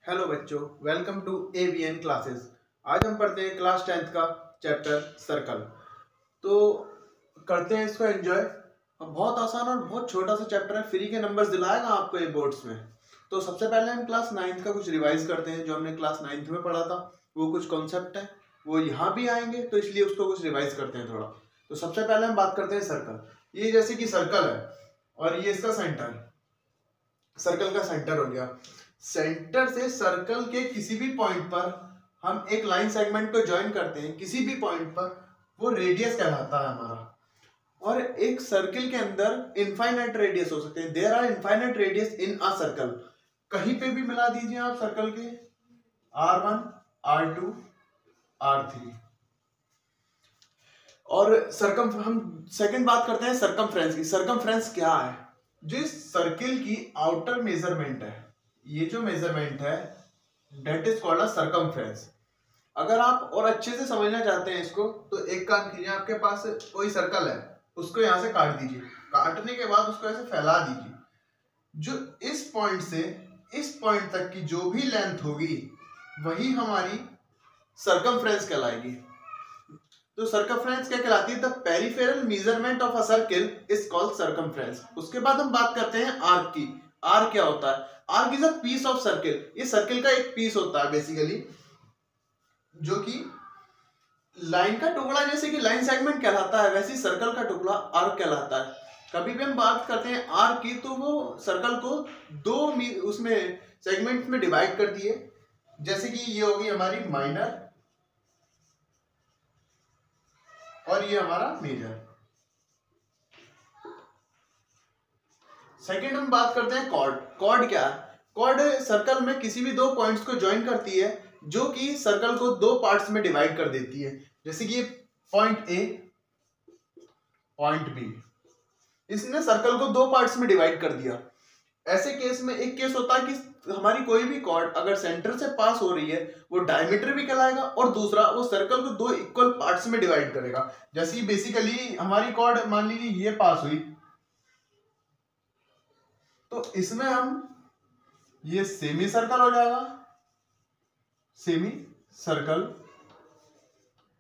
Hello बच्चों, welcome to AVN classes. आज हम पढ़ते हैं क्लास 10th का चैप्टर सर्कल। तो करते हैं इसको एंजॉय। बहुत आसान और बहुत छोटा सा चैप्टर है, फ्री के नंबर्स दिलाएगा आपको ये बोर्ड्स में। तो सबसे पहले हम क्लास 9th का कुछ रिवाइज करते हैं, जो हमने क्लास 9th में पढ़ा था। वो कुछ कॉन्सेप्ट है, वो यहाँ भी आएंगे, तो इसलिए उसको कुछ रिवाइज करते हैं थोड़ा। तो सबसे पहले हम बात करते हैं सर्कल। ये जैसे कि सर्कल है और ये इसका सेंटर, सर्कल का सेंटर हो गया। सेंटर से सर्कल के किसी भी पॉइंट पर हम एक लाइन सेगमेंट को ज्वाइन करते हैं, किसी भी पॉइंट पर, वो रेडियस कहलाता है हमारा। और एक सर्कल के अंदर इनफाइनाइट रेडियस हो सकते हैं। There are infinite radius in a circle. कहीं पे भी मिला दीजिए आप सर्कल के, R1, R2, R3। और हम सेकंड बात करते हैं सरकमफ्रेंस की। सरकमफ्रेंस क्या है? जो इस सर्किल की आउटर मेजरमेंट है, ये जो मेजरमेंट है, that is called a circumference. अगर आप और अच्छे से समझना चाहते हैं इसको, तो एक काम कीजिए, आपके पास कोई सर्कल है, उसको यहां से काट दीजिए। काटने के बाद उसको ऐसे फैला दीजिए। जो इस पॉइंट से इस पॉइंट तक की जो भी लेंथ होगी, वही हमारी सरकमफ्रेंस कहलाएगी। तो सरकमफ्रेंस क्या कहलाती है? The peripheral measurement of a circle is called circumference. उसके बाद हम बात करते हैं आर्क की। आर्क क्या होता है? Arc is a piece of circle. ये सर्किल का एक पीस होता है बेसिकली, जो कि लाइन का टुकड़ा, जैसे कि लाइन सेगमेंट कहलाता है, वैसे सर्कल का टुकड़ा आर्क कहलाता है। कभी भी हम बात करते हैं आर्क की, तो वो सर्कल को दो उसमें सेगमेंट में डिवाइड कर दिए। जैसे कि ये होगी हमारी माइनर और ये हमारा मेजर। सेकंड हम बात करते हैं कॉर्ड। कॉर्ड क्या है? कॉर्ड सर्कल में किसी भी दो पॉइंट्स को ज्वाइन करती है, जो कि सर्कल को दो पार्ट्स में डिवाइड कर देती है। जैसे कि पॉइंट ए, पॉइंट बी, इसने सर्कल को दो पार्ट्स में डिवाइड कर दिया। ऐसे केस में एक केस होता है कि हमारी कोई भी कॉर्ड अगर सेंटर से पास हो रही है, वो डायमीटर भी कहलाएगा, और दूसरा वो सर्कल को दो इक्वल पार्ट्स में डिवाइड करेगा। जैसे बेसिकली हमारी कॉर्ड मान लीजिए ये पास हुई, तो इसमें हम ये सेमी सर्कल हो जाएगा, सेमी सर्कल,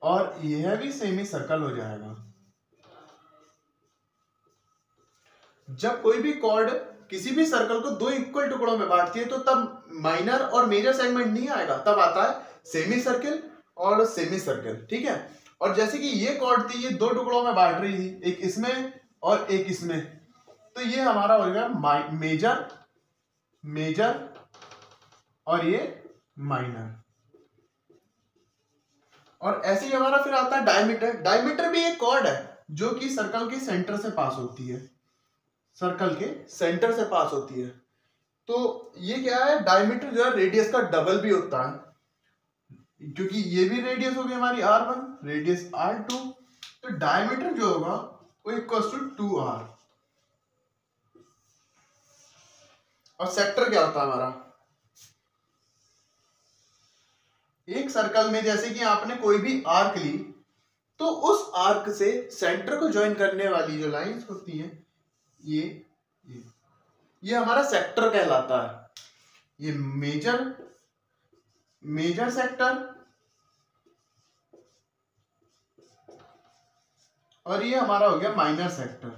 और यह भी सेमी सर्कल हो जाएगा। जब कोई भी कॉर्ड किसी भी सर्कल को दो इक्वल टुकड़ों में बांटती है, तो तब माइनर और मेजर सेगमेंट नहीं आएगा, तब आता है सेमी सर्कल और सेमी सर्कल। ठीक है। और जैसे कि ये कॉर्ड थी, ये दो टुकड़ों में बांट रही थी, एक इसमें और एक इसमें, तो ये हमारा हो गया मेजर, मेजर, और ये माइनर। और ऐसे ही हमारा फिर आता है डायमीटर। डायमीटर भी एक कॉर्ड है, जो कि सर्कल के सेंटर से पास होती है, सर्कल के सेंटर से पास होती है। तो ये क्या है? डायमीटर जो है रेडियस का डबल भी होता है, क्योंकि ये भी रेडियस होगी हमारी R1, रेडियस R2, तो डायमीटर जो होगा वो इक्वल्स टू 2R। और सेक्टर क्या होता है हमारा? एक सर्कल में जैसे कि आपने कोई भी आर्क ली, तो उस आर्क से सेंटर को ज्वाइन करने वाली जो लाइंस होती हैं, ये हमारा सेक्टर कहलाता है। ये मेजर सेक्टर, और ये हमारा हो गया माइनर सेक्टर।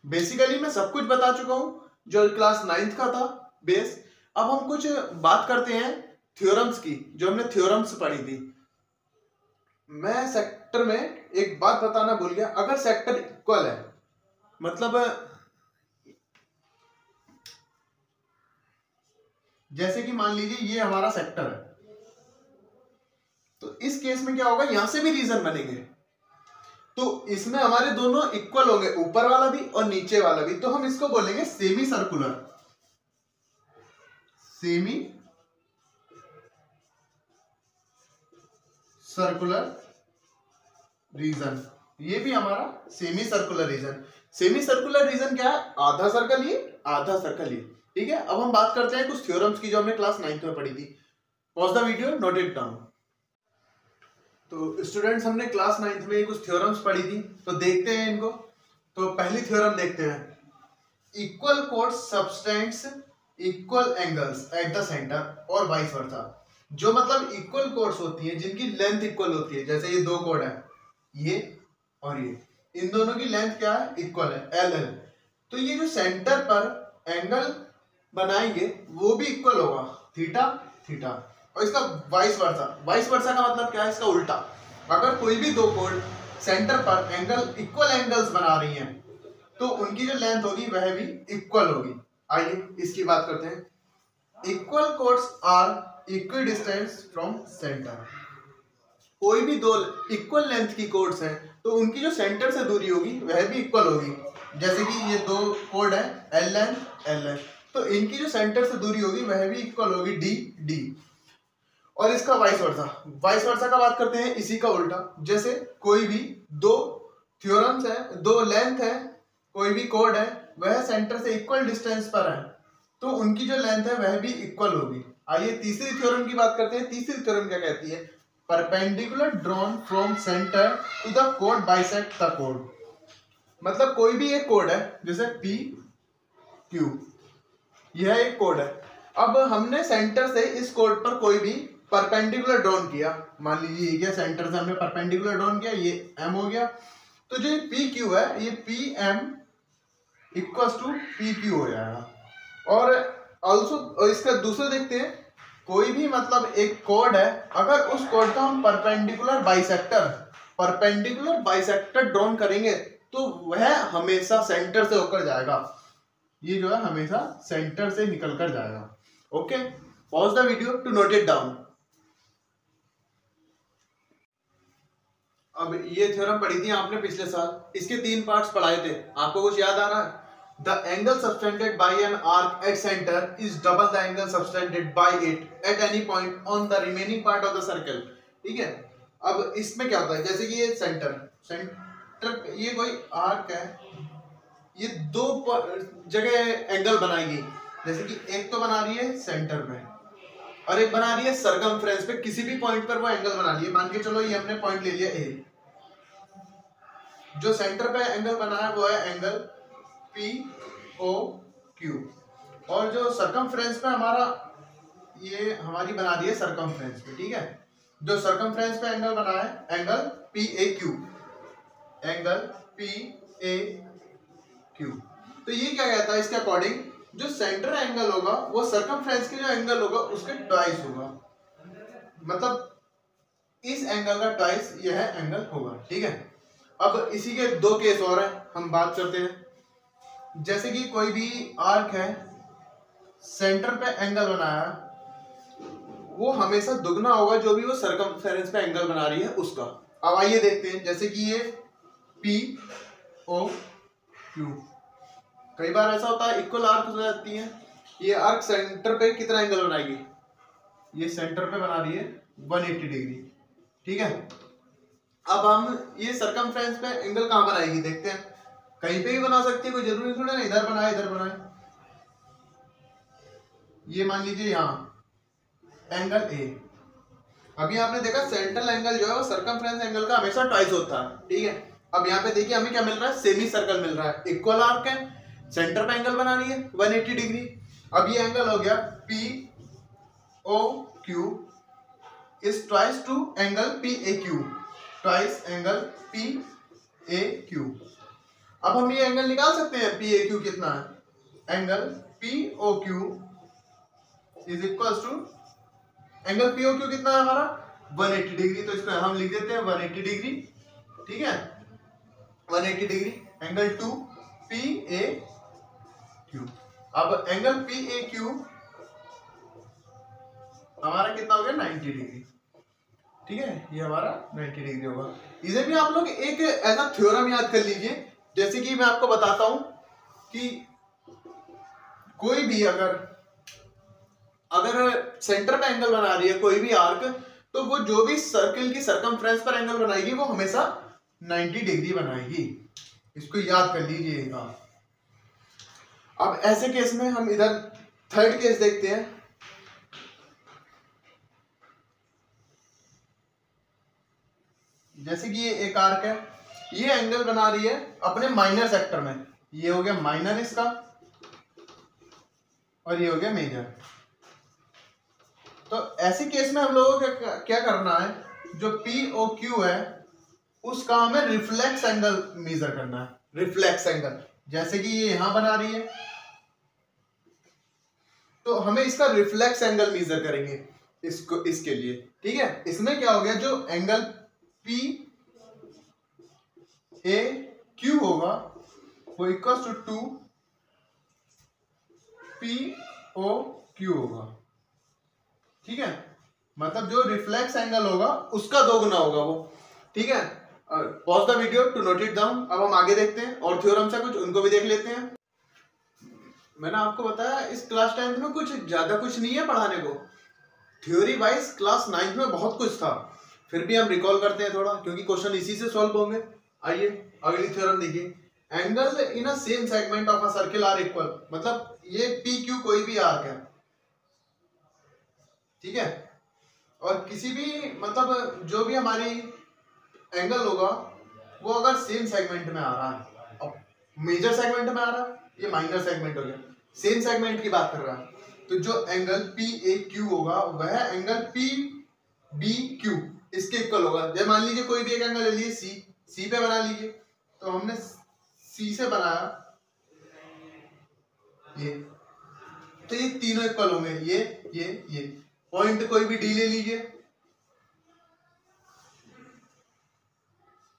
बेसिकली मैं सब कुछ बता चुका हूं जो क्लास 9th का था बेस। अब हम कुछ बात करते हैं थ्योरम्स की, जो हमने थ्योरम्स पढ़ी थी। मैं सेक्टर में एक बात बताना भूल गया। अगर सेक्टर इक्वल है, मतलब जैसे कि मान लीजिए ये हमारा सेक्टर है, तो इस केस में क्या होगा? यहां से भी रीजन बनेंगे, तो इसमें हमारे दोनों इक्वल होंगे, ऊपर वाला भी और नीचे वाला भी। तो हम इसको बोलेंगे semi circular, semi circular region. ये भी हमारा semi circular region. Semi circular region क्या है? आधा सर्कल ये, आधा सर्कल ये। ठीक है। अब हम बात करते हैं कुछ थ्योरम्स की, जो हमने क्लास 9th में पढ़ी थी। Pause the video, note it down. तो स्टूडेंट्स, हमने क्लास 9th में कुछ थ्योरम्स पढ़ी थी, तो देखते हैं इनको। तो पहली थ्योरम देखते हैं। Equal course subtends equal angles at the centre और वाइस वर्सा। जो मतलब इक्वल कोड्स होती हैं जिनकी लेंथ इक्वल होती है, जैसे ये दो कोड है, ये और ये, इन दोनों की लेंथ क्या है, इक्वल है, एल एल। तो ये जो सेंटर पर एंगल बनाएंगे वो भी इक्वल होगा, थीटा थीटा। और इसका वाइस वर्सा, वाइस वर्सा का मतलब क्या है, इसका उल्टा। अगर कोई भी दो कोड सेंटर पर एंगल इक्वल एंगल्स बना रही हैं तो उनकी जो लेंथ होगी वह भी इक्वल होगी। आइए इसकी बात करते हैं। Equal chords are equal distance from centre. कोई भी दो इक्वल लेंथ की कोड्स हैं तो उनकी जो सेंटर से दूरी होगी वह भी इक्वल होगी। जैसे कि ये दो कोड है एल एन एल एन, तो इनकी जो सेंटर से दूरी होगी वह भी इक्वल होगी, डी डी। और इसका वाइस वर्सा, वाइस वर्सा का बात करते हैं इसी का उल्टा। जैसे कोई भी दो थ्योरम्स है, दो लेंथ है, कोई भी कोड है, वह सेंटर से इक्वल डिस्टेंस पर है तो उनकी जो लेंथ है वह भी इक्वल होगी। आइए तीसरी थ्योरम की बात करते हैं। तीसरी थ्योरम क्या कहती है, perpendicular drawn from centre to the code bisect the code. मतलब कोई भी एक कोड है जैसे पी क्यू, यह एक कोड है। अब हमने सेंटर से इस कोड पर कोई भी परपेंडिकुलर ड्रॉन किया, मान लीजिए ये क्या, सेंटर से हमने परपेंडिकुलर ड्रॉन किया, ये एम हो गया। तो जो पी क्यू है ये P M equals to P Q हो जाएगा। और ऑल्सो इसका दूसरा देखते हैं, कोई भी मतलब एक कोड है, अगर उस कोड का हम परपेंडिकुलर बाइसेक्टर ड्रॉन करेंगे तो वह हमेशा सेंटर से होकर जाएगा। ये जो है हमेशा सेंटर से निकल कर जाएगा। Okay, pause the video to note it down. अब ये थ्योरम पढ़ी थी आपने पिछले साल, इसके 3 पार्ट्स पढ़ाए थे, आपको कुछ याद आ रहा है? The angle subtended by an arc at center is double the angle subtended by it at any point on the remaining part of the circle। ठीक है, अब इसमें क्या होता है, जैसे कि ये सेंटर ये कोई आर्क है, ये दो जगह एंगल बनाएगी। जैसे कि एक तो बना रही है सेंटर पे और एक बना रही है सर्कमफ्रेंस पे, किसी भी पॉइंट पर वो एंगल बना रही है। मान के चलो ये हमने पॉइंट ले लिया ए, जो सेंटर पे एंगल बना है वो है एंगल पी ओ क्यू, और जो सर्कमफ्रेंस पे हमारा ये हमारी बना रही है सर्कमफ्रेंस पे। ठीक है, जो सर्कमफ्रेंस पे एंगल बना है angle P A Q, angle P A Q. तो ये क्या कहता है, इसके अकॉर्डिंग जो सेंटर एंगल होगा वो सर्कमफ्रेंस के जो एंगल होगा उसके ट्वाइस होगा, मतलब इस एंगल का ट्वाइस यह एंगल होगा। ठीक है, अब इसी के 2 केस और हैं, हम बात करते हैं। जैसे कि कोई भी आर्क है, सेंटर पे एंगल बनाया, वो हमेशा दुगना होगा जो भी वो सर्कमफेरेंस पे एंगल बना रही है उसका। अब आइए देखते हैं, जैसे कि ये पी ओ क्यू, कई बार ऐसा होता है इक्वल आर्क हो जाती है। ये आर्क सेंटर पे कितना एंगल बनाएगी, ये सेंटर पे बना रही है 180 डिग्री। ठीक है, अब हम ये सर्कमफ्रेंस पे एंगल कहाँ बनाएगी देखते हैं। कहीं पे भी बना सकती है, कोई जरूरी थोड़ा ना इधर बनाए इधर बनाए। ये मान लीजिए यहाँ एंगल ए। अभी आपने देखा सेंट्रल एंगल जो है वो सर्कमफ्रेंस एंगल का हमेशा ट्वाइस होता है। ठीक है, अब यहाँ पे देखिए हमें क्या मिल रहा है, सेमी सर्कल मिल रहा है, इक्वल आर्क है, सेंटर पे एंगल बना रही है 180 डिग्री। अब ये एंगल हो गया P O Q is twice to angle P A Q, twice angle P A Q. अब हम ये एंगल निकाल सकते हैं, पी ए क्यू कितना है, angle P O Q is equal to angle P O Q कितना है हमारा 180 डिग्री। तो इसको हम लिख देते हैं 180 डिग्री। ठीक है, 180 degree angle to P A Q. अब एंगल पी ए क्यू हमारा कितना हो गया 90 डिग्री। ठीक है, ये हमारा 90 डिग्री होगा। इसे भी आप लोग एक ऐसा थ्योरम याद कर लीजिए, जैसे कि मैं आपको बताता हूं कि कोई भी अगर सेंटर पे एंगल बना रही है कोई भी आर्क, तो वो जो भी सर्किल की सर्कमफ्रेंस पर एंगल बनाएगी वो हमेशा 90 डिग्री बनाएगी। इसको याद कर लीजिएगा। अब ऐसे केस में हम इधर थर्ड केस देखते हैं। जैसे कि ये एक आर्क है, ये एंगल बना रही है अपने माइनर सेक्टर में, ये हो गया माइनर इसका, और ये हो गया मेजर। तो ऐसी केस में हम लोगों को क्या करना है, जो POQ है उसका हमें रिफ्लेक्स एंगल मेजर करना है। रिफ्लेक्स एंगल जैसे कि ये यहां बना रही है, तो हमें इसका रिफ्लेक्स एंगल मेजर करेंगे इसको, इसके लिए। ठीक है, इसमें क्या हो गया, जो एंगल PAQ होगा वो इक्वल टू 2POQ होगा। ठीक है, मतलब जो रिफ्लेक्स एंगल होगा उसका 2 गुना होगा वो। ठीक है, pause the video to note it down. अब हम आगे देखते हैं और थ्योरम है कुछ, उनको भी देख लेते हैं। मैंने आपको बताया इस क्लास 10th में कुछ ज्यादा कुछ नहीं है पढ़ाने को। थ्योरी वाइज क्लास 9th में बहुत कुछ था, फिर भी हम रिकॉल करते हैं थोड़ा, क्योंकि क्वेश्चन इसी से सॉल्व होंगे। आइए अगली थ्योरम देखिए। Angle in a same segment of a circle are equal, मतलब ये PQ कोई भी आर्क है। ठीक है, और किसी भी मतलब जो भी हमारी एंगल होगा वो अगर सेम सेगमेंट में आ रहा है, अब मेजर सेगमेंट में आ रहा है, ये माइनर सेगमेंट हो गया, सेम सेगमेंट की बात कर रहा है, तो जो एंगल PAQ होगा वह एंगल PBQ इसके इक्वल होगा। जब मान लीजिए कोई भी एक एंगल ले लीजिए C पे बना लीजिए, तो हमने C से बनाया ये, तो ये तीनों इक्वल होंगे। ये पॉइंट कोई भी D ले लीजिए,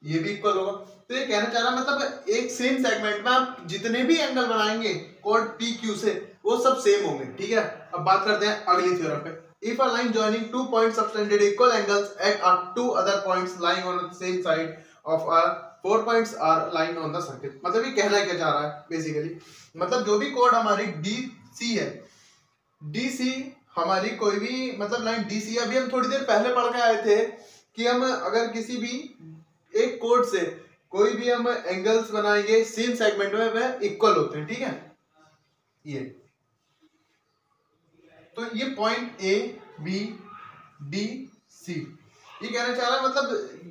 ये भी इक्वल होगा। तो ये कहना चाह रहा मतलब एक सेम सेगमेंट में आप जितने भी एंगल बनाएंगे कोड PQ से वो सब सेम होंगे। ठीक है, अब बात करते हैं अगली थ्योरम पे। If a line joining 2 points subtended equal angles at 2 other points lying on the same side of a 4 points are lying on the circle, मतलब ये कहना क्या चाह रहा है बेसिकली, मतलब जो भी कोड हमारी DC है, DC हमारी कोई भी मतलब लाइन DC, अभी हम थोड़ी देर पहले पढ़ के आए थे कि हम अगर किसी भी एक कोड से कोई भी हम एंगल्स बनाएंगे सेम सेगमेंट में वह इक्वल होते हैं। ठीक है, ये तो ये पॉइंट ABDC ये कहना चाह रहा है, मतलब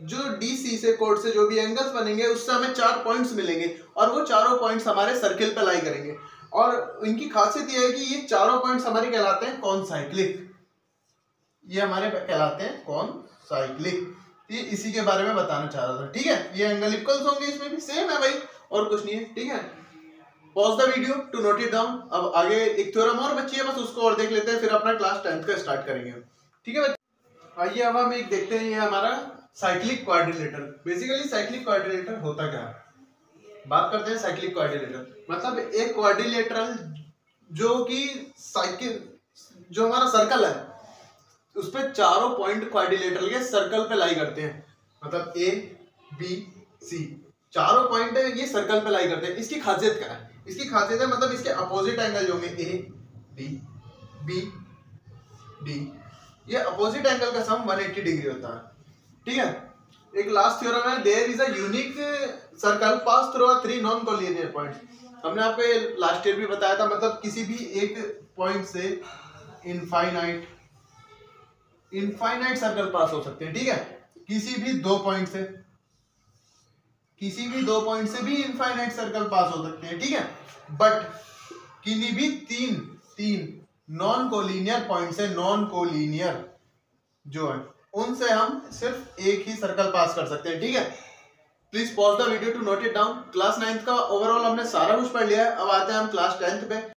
जो DC से कोड से जो भी एंगल्स बनेंगे उससे हमें 4 पॉइंट्स मिलेंगे और वो चारों पॉइंट्स हमारे सर्किल पे लाई करेंगे। और इनकी खासियत ये है कि ये चारों पॉइंट्स हमारे कहलाते हैं कॉनसाइक्लिक, ये हमारे कहलाते हैं कॉनसाइक्लिक। ये इसी के बारे में बताना चाह रहा था। ठीक है, ये एंगल इक्वल्स होंगे, इसमें भी सेम है भाई, और कुछ नहीं है। ठीक है, pause the video to note it down. अब आगे एक थ्योरम और बची है, बस उसको और देख लेते हैं, फिर अपना क्लास 10th का स्टार्ट करेंगे। ठीक है, आइए अब हम एक देखते हैं, ये हमारा cyclic quadrilateral. Basically cyclic quadrilateral होता क्या है, बात करते हैं। साइक्लिक क्वाड्रिलेटरल मतलब एक क्वाड्रिलेटरल जो कि साइकिल, जो हमारा सर्कल है उस पे चारों पॉइंट क्वाड्रिलेटरल के सर्कल पे लाई करते हैं, मतलब ABC चारों पॉइंट ये सर्कल पे लाई करते हैं। इसकी खासियत क्या है, इसकी खासियत है मतलब इसके अपोजिट एंगल जो होंगे ABD, ये अपोजिट एंगल का सम 180 डिग्री होता है। ठीक है, एक लास्ट थ्योरम है, there is a unique circle pass through 3 non collinear points. हमने आपको लास्ट ईयर भी बताया था, मतलब किसी भी एक पॉइंट से इनफाइनाइट सर्कल पास हो सकते हैं। ठीक है, किसी भी 2 पॉइंट से भी इनफाइनाइट सर्कल पास हो सकते हैं। ठीक है, बट किन्हीं भी तीन नॉन कोलिनियर पॉइंट से, नॉन कोलिनियर जो है उनसे हम सिर्फ एक ही सर्कल पास कर सकते हैं। ठीक है, please pause the video to note it down. Class 9th का ओवरऑल हमने सारा कुछ पढ़ लिया है, अब आते हैं हम क्लास 10th पे।